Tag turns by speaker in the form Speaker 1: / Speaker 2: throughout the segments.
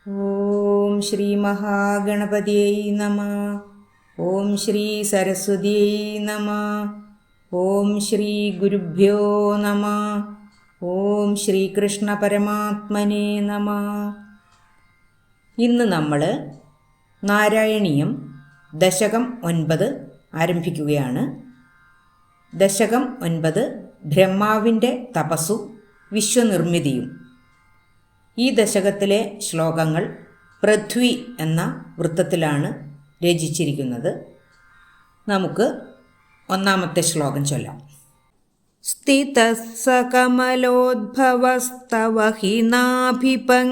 Speaker 1: ഓം ശ്രീ മഹാഗണപതിയൈ നമഃ. ഓം ശ്രീ സരസ്വതിയൈ നമഃ. ഓം ശ്രീ ഗുരുഭ്യോ നമഃ. ഓം ശ്രീകൃഷ്ണ പരമാത്മനേ നമഃ. ഇന്ന് നമ്മൾ നാരായണീയം ദശകം 9 ആരംഭിക്കുകയാണ്. ദശകം 9 ബ്രഹ്മാവിൻ്റെ തപസ്സും വിശ്വനിർമ്മിതിയും. ഈ ദശകത്തിലെ ശ്ലോകങ്ങൾ പൃഥ്വി എന്ന വൃത്തത്തിലാണ് രചിച്ചിരിക്കുന്നത്. നമുക്ക് ഒന്നാമത്തെ ശ്ലോകം ചൊല്ലാം. സ്ഥിതഃ കമലോദ്ഭവസ്തവ ഹി നാഭിപങ്കേരുഹേ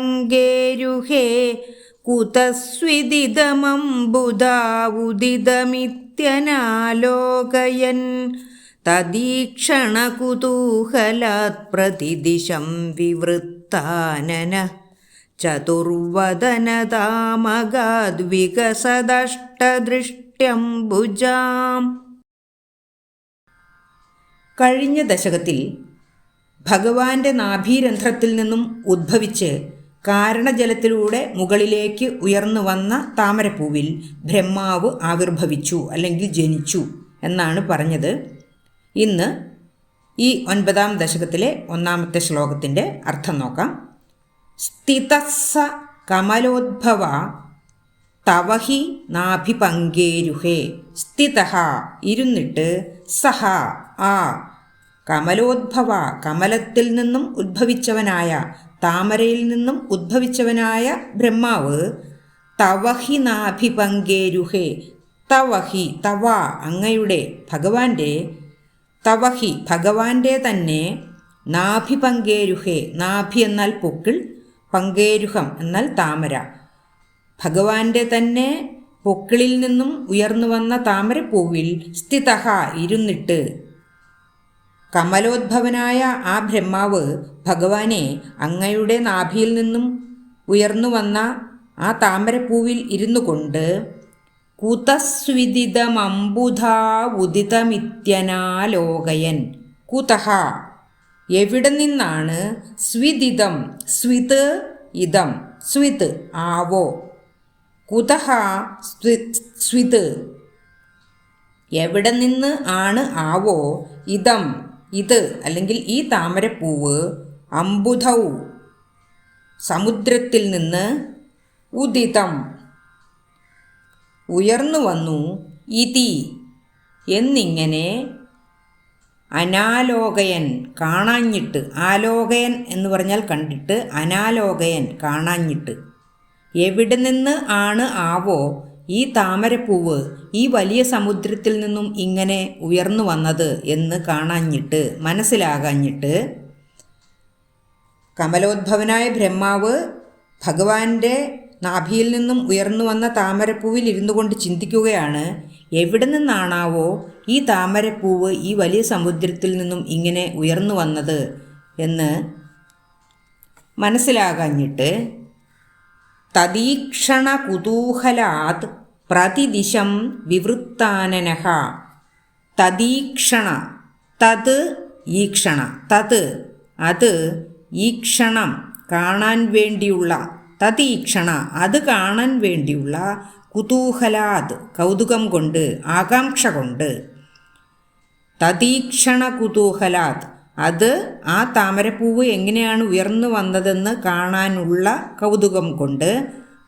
Speaker 1: കുതസ്വിദിതമംബുധാവുദിതമിത്യനാലോകയൻ തദീക്ഷണകുതൂഹലാത് പ്രതിദിശം വിവൃത്താനന ചതുർവദനതാമഗാദ്വികസദഷ്ടദൃഷ്ട്യംബുജാം. കഴിഞ്ഞ ദശകത്തിൽ ഭഗവാന്റെ നാഭീരന്ധ്രത്തിൽ നിന്നും ഉദ്ഭവിച്ച് കാരണജലത്തിലൂടെ മുകളിലേക്ക് ഉയർന്നു വന്ന താമരപ്പൂവിൽ ബ്രഹ്മാവ് ആവിർഭവിച്ചു അല്ലെങ്കിൽ ജനിച്ചു എന്നാണ് പറഞ്ഞത്. ഇന്ന് ഈ 9ാം ദശകത്തിലെ ഒന്നാമത്തെ ശ്ലോകത്തിൻ്റെ അർത്ഥം നോക്കാം. സ്ഥിതസ്സ കമലോദ്ഭവ തവഹി നാഭിപങ്കേരുഹേ. സ്ഥിതഃ ഇരുന്നിട്ട്, സഹ ആ, കമലോദ്ഭവ കമലത്തിൽ നിന്നും ഉദ്ഭവിച്ചവനായ, താമരയിൽ നിന്നും ഉദ്ഭവിച്ചവനായ ബ്രഹ്മാവ് തവഹി നാഭിപങ്കേരുഹേ. തവഹി തവ അങ്ങയുടെ, ഭഗവാന്റെ, തവഹി ഭഗവാന്റെ തന്നെ, നാഭിപങ്കേരുഹേ നാഭി എന്നാൽ പൊക്കിൾ, പങ്കേരുഹം എന്നാൽ താമര, ഭഗവാന്റെ തന്നെ പൊക്കിളിൽ നിന്നും ഉയർന്നു വന്ന താമരപ്പൂവിൽ സ്ഥിതഃ ഇരുന്നിട്ട്. കമലോദ്ഭവനായ ആ ബ്രഹ്മാവ് ഭഗവാനെ അങ്ങയുടെ നാഭിയിൽ നിന്നും ഉയർന്നു വന്ന ആ താമരപ്പൂവിൽ ഇരുന്നു കൊണ്ട് കുതസ്വിദിതമംബുധാവുദിതമിത്യനാലോകയൻ. കുതഃ എവിടെ നിന്നാണ്, സ്വിദിതം സ്വിത് ഇതം സ്വിത് ആവോ, കുതഃ സ്വിത് എവിടെ നിന്ന് ആണ് ആവോ, ഇതം ഇത് അല്ലെങ്കിൽ ഈ താമരപ്പൂവ്, അംബുധൗ സമുദ്രത്തിൽ നിന്ന്, ഉദിതം ഉയർന്നു വന്നു, ഇതി എന്നിങ്ങനെ, അനാലോകയൻ കാണാഞ്ഞിട്ട്. ആലോകയൻ എന്ന് പറഞ്ഞാൽ കണ്ടിട്ട്, അനാലോകയൻ കാണാഞ്ഞിട്ട്. എവിടെ നിന്ന് ആണ് ആവോ ഈ താമരപ്പൂവ് ഈ വലിയ സമുദ്രത്തിൽ നിന്നും ഇങ്ങനെ ഉയർന്നു വന്നത് എന്ന് കാണാഞ്ഞിട്ട്, മനസ്സിലാകാഞ്ഞിട്ട്. കമലോദ്ഭവനായ ബ്രഹ്മാവ് ഭഗവാന്റെ നാഭിയിൽ നിന്നും ഉയർന്നു വന്ന താമരപ്പൂവിൽ ഇരുന്നു കൊണ്ട് ചിന്തിക്കുകയാണ്, എവിടെ നിന്നാണാവോ ഈ താമരപ്പൂവ് ഈ വലിയ സമുദ്രത്തിൽ നിന്നും ഇങ്ങനെ ഉയർന്നു വന്നത് എന്ന് മനസ്സിലാകാഞ്ഞിട്ട്. തദീക്ഷണ കുതൂഹലാത് പ്രതിദിശം വിവൃത്താനനഃ. തദീക്ഷണ തത് ഈക്ഷണ, തത് അത്, ഈക്ഷണം കാണാൻ വേണ്ടിയുള്ള, തദീക്ഷണ അത് കാണാൻ വേണ്ടിയുള്ള, കുതൂഹലാത് കൗതുകം കൊണ്ട്, ആകാംക്ഷ കൊണ്ട്, തദീക്ഷണ കുതൂഹലാത് അത് ആ താമരപ്പൂവ് എങ്ങനെയാണ് ഉയർന്നു വന്നതെന്ന് കാണാനുള്ള കൗതുകം കൊണ്ട്,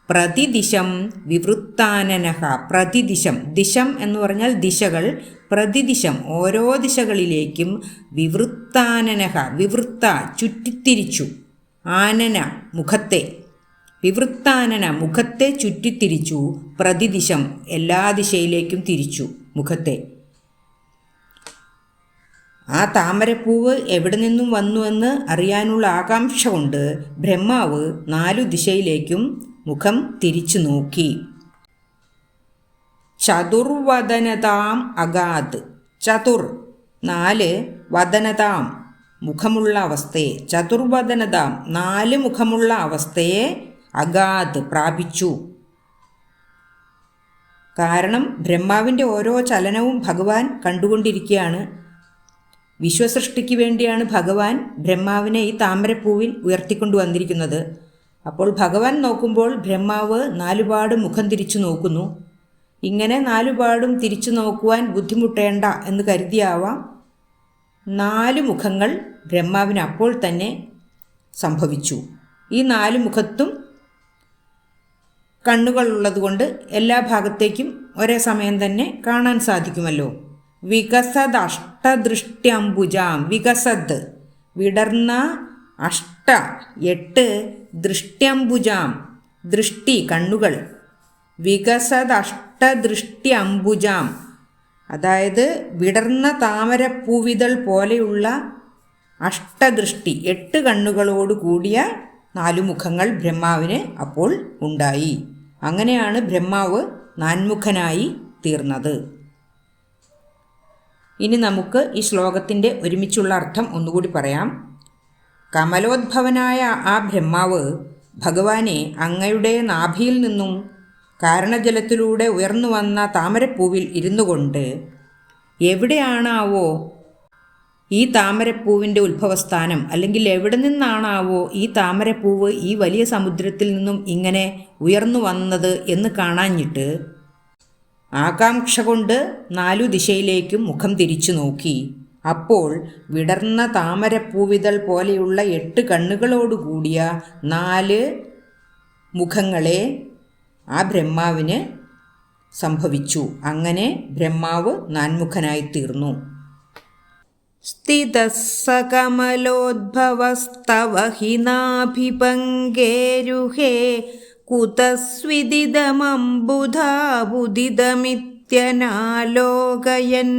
Speaker 1: പ്രതിദിശം വിവൃത്താനനഃ. പ്രതിദിശം, ദിശം എന്ന് പറഞ്ഞാൽ ദിശകൾ, പ്രതിദിശം ഓരോ ദിശകളിലേക്കും, വിവൃത്താനനഃ വിവൃത്ത ചുറ്റിത്തിരിച്ചു, ആനന മുഖത്തെ, വിവൃത്താനന മുഖത്തെ ചുറ്റിത്തിരിച്ചു, പ്രതിദിശം എല്ലാ ദിശയിലേക്കും തിരിച്ചു മുഖത്തെ. ആ താമരപ്പൂവ് എവിടെ നിന്നും വന്നുവെന്ന് അറിയാനുള്ള ആകാംക്ഷ കൊണ്ട് ബ്രഹ്മാവ് 4 ദിശയിലേക്കും മുഖം തിരിച്ചു നോക്കി. ചതുർവദനതാം അഗാത്. ചതുർ 4, വദനതാം മുഖമുള്ള അവസ്ഥയെ, ചതുർവദനതാം 4 മുഖമുള്ള അവസ്ഥയെ, അഗാത് പ്രാപിച്ചു. കാരണം ബ്രഹ്മാവിൻ്റെ ഓരോ ചലനവും ഭഗവാൻ കണ്ടുകൊണ്ടിരിക്കുകയാണ്. വിശ്വസൃഷ്ടിക്ക് വേണ്ടിയാണ് ഭഗവാൻ ബ്രഹ്മാവിനെ ഈ താമരപ്പൂവിൽ ഉയർത്തിക്കൊണ്ടു വന്നിരിക്കുന്നത്. അപ്പോൾ ഭഗവാൻ നോക്കുമ്പോൾ ബ്രഹ്മാവ് നാലുപാട് മുഖം തിരിച്ചു നോക്കുന്നു. ഇങ്ങനെ നാലുപാടും തിരിച്ചു നോക്കുവാൻ ബുദ്ധിമുട്ടേണ്ട എന്ന് കരുതിയാവാം 4 മുഖങ്ങൾ ബ്രഹ്മാവിന് അപ്പോൾ തന്നെ സംഭവിച്ചു. ഈ 4 മുഖത്തും കണ്ണുകളുള്ളതുകൊണ്ട് എല്ലാ ഭാഗത്തേക്കും ഒരേ സമയം തന്നെ കാണാൻ സാധിക്കുമല്ലോ. വികസദ് അഷ്ടദൃഷ്ട്യംബുജാം. വികസദ് വിടർന്ന, 8 ദൃഷ്ട്യംബുജാം ദൃഷ്ടി കണ്ണുകൾ. വികസദ് അഷ്ടദൃഷ്ട്യംബുജാം അതായത് വിടർന്ന താമരപ്പൂവിതൾ പോലെയുള്ള അഷ്ടദൃഷ്ടി 8 കണ്ണുകളോട് കൂടിയ 4 മുഖങ്ങൾ ബ്രഹ്മാവിന് അപ്പോൾ ഉണ്ടായി. അങ്ങനെയാണ് ബ്രഹ്മാവ് നാൻമുഖനായി തീർന്നത്. ഇനി നമുക്ക് ഈ ശ്ലോകത്തിൻ്റെ ഒരുമിച്ചുള്ള അർത്ഥം ഒന്നുകൂടി പറയാം. കമലോദ്ഭവനായ ആ ബ്രഹ്മാവ് ഭഗവാനെ അങ്ങയുടെ നാഭിയിൽ നിന്നും കാരണജലത്തിലൂടെ ഉയർന്നു വന്ന താമരപ്പൂവിൽ ഇരുന്നു കൊണ്ട് എവിടെയാണാവോ ഈ താമരപ്പൂവിൻ്റെ ഉത്ഭവസ്ഥാനം, അല്ലെങ്കിൽ എവിടെ നിന്നാണാവോ ഈ താമരപ്പൂവ് ഈ വലിയ സമുദ്രത്തിൽ നിന്നും ഇങ്ങനെ ഉയർന്നു വന്നത് എന്ന് കാണാഞ്ഞിട്ട് ആകാംക്ഷ കൊണ്ട് 4 ദിശയിലേക്കും മുഖം തിരിച്ചു നോക്കി. അപ്പോൾ വിടർന്ന താമരപ്പൂവിതൾ പോലെയുള്ള 8 കണ്ണുകളോടുകൂടിയ 4 മുഖങ്ങളെ ആ ബ്രഹ്മാവിന് സംഭവിച്ചു. അങ്ങനെ ബ്രഹ്മാവ് നാൻമുഖനായി തീർന്നു. സ്ഥിതഃ സകമലോദ്ഭവസ്തവ ഹി നാഭിപങ്കേരുഹേ കുതസ്വിദിതമംബുധാബുദിതമിത്യനാലോകയൻ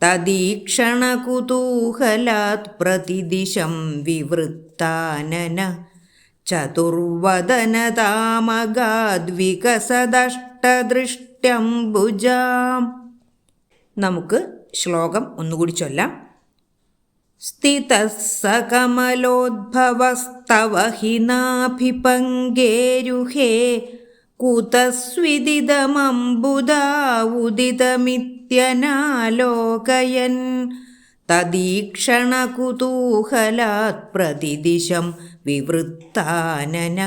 Speaker 1: തദീക്ഷണകുതൂഹലാത് പ്രതിദിശം വിവൃത്താനന ചതുർവദനതാമഗാദ്വികസദഷ്ടദൃഷ്ട്യംബുജാം. നമുക്ക് ശ്ലോകം ഒന്നുകൂടി ചൊല്ലാം. സ്ഥിതഃ സകമലോദ്ഭവസ്തവ ഹി നാഭിപങ്കേരുഹേ കുതസ്വിദിതമംബുധാവുദിതമിത്യനാലോകയൻ തദീക്ഷണകുതൂഹലാത് പ്രതിദിശം വിവൃത്താനന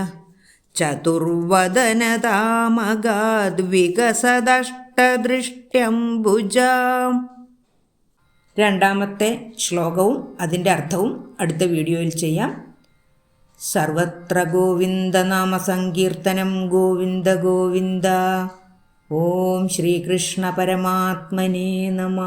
Speaker 1: ചതുർവദനതാമഗാദ്വികസദഷ്ടദൃഷ്ട്യംബുജാം. രണ്ടാമത്തെ ശ്ലോകവും അതിൻ്റെ അർത്ഥവും അടുത്ത വീഡിയോയിൽ ചെയ്യാം. സർവത്ര ഗോവിന്ദനാമ സങ്കീർത്തനം. ഗോവിന്ദ ഗോവിന്ദ. ഓം ശ്രീകൃഷ്ണ പരമാത്മനേ നമഃ.